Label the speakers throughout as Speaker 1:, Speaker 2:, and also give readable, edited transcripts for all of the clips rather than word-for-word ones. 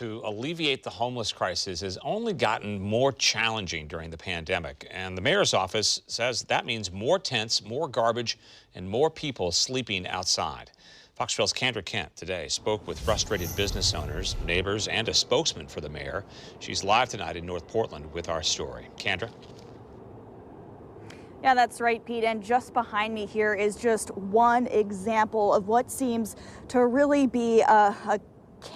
Speaker 1: To alleviate the homeless crisis has only gotten more challenging during the pandemic, and the mayor's office says that means more tents, more garbage, and more people sleeping outside. Fox 12's Kendra Kent today spoke with frustrated business owners, neighbors, and a spokesman for the mayor. She's live tonight in North Portland with our story. Kendra?
Speaker 2: Yeah, that's right, Pete. And just behind me here is just one example of what seems to really be a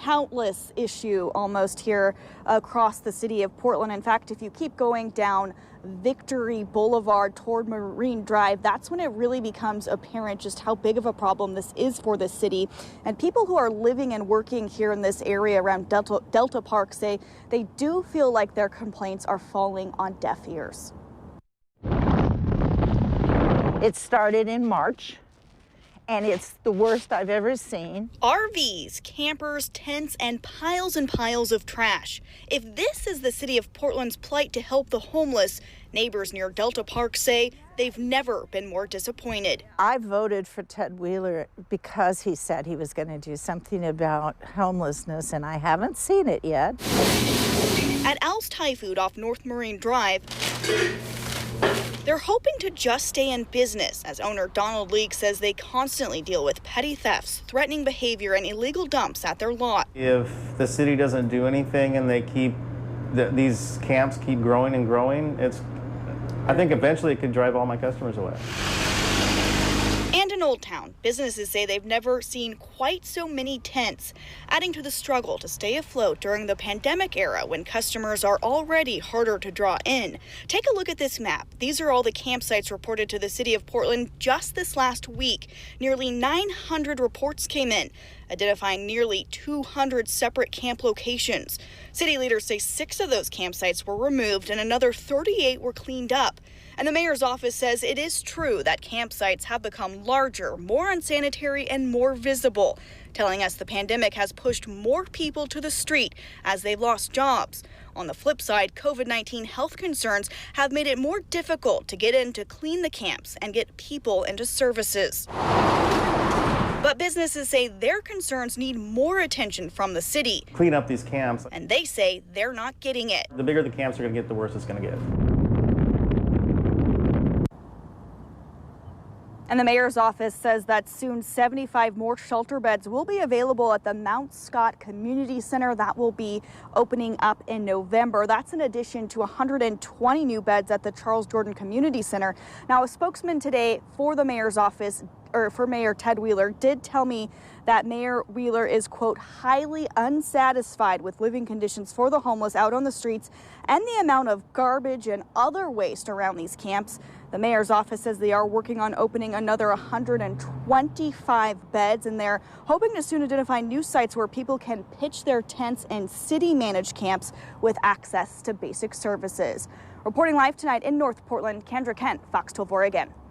Speaker 2: countless issue almost here across the city of Portland. In fact, if you keep going down Victory Boulevard toward Marine Drive, that's when it really becomes apparent just how big of a problem this is for the city. And people who are living and working here in this area around Delta Park say they do feel like their complaints are falling on deaf ears.
Speaker 3: It started in March, and it's the worst I've ever seen.
Speaker 2: RVs, campers, tents, and piles of trash. If this is the city of Portland's plight to help the homeless, neighbors near Delta Park say they've never been more disappointed.
Speaker 3: I voted for Ted Wheeler because he said he was going to do something about homelessness, and I haven't seen it yet.
Speaker 2: At Al's Thai Food off North Marine Drive, they're hoping to just stay in business, as owner Donald Leake says they constantly deal with petty thefts, threatening behavior, and illegal dumps at their lot.
Speaker 4: If the city doesn't do anything and they these camps keep growing and growing, I think eventually it could drive all my customers away.
Speaker 2: And in Old Town, businesses say they've never seen quite so many tents, adding to the struggle to stay afloat during the pandemic era when customers are already harder to draw in. Take a look at this map. These are all the campsites reported to the city of Portland just this last week. Nearly 900 reports came in, identifying nearly 200 separate camp locations. City leaders say 6 of those campsites were removed and another 38 were cleaned up. And the mayor's office says it is true that campsites have become larger, more unsanitary, and more visible, telling us the pandemic has pushed more people to the street as they've lost jobs. On the flip side, COVID-19 health concerns have made it more difficult to get in to clean the camps and get people into services. But businesses say their concerns need more attention from the city.
Speaker 4: Clean up these camps.
Speaker 2: And they say they're not getting it.
Speaker 4: The bigger the camps are going to get, the worse it's going to get.
Speaker 2: And the mayor's office says that soon 75 more shelter beds will be available at the Mount Scott Community Center. That will be opening up in November. That's in addition to 120 new beds at the Charles Jordan Community Center. Now, a spokesman today for the mayor's office, or for Mayor Ted Wheeler, did tell me that Mayor Wheeler is, quote, highly unsatisfied with living conditions for the homeless out on the streets and the amount of garbage and other waste around these camps. The mayor's office says they are working on opening another 125 beds, and they're hoping to soon identify new sites where people can pitch their tents in city-managed camps with access to basic services. Reporting live tonight in North Portland, Kendra Kent, Fox 12 Oregon.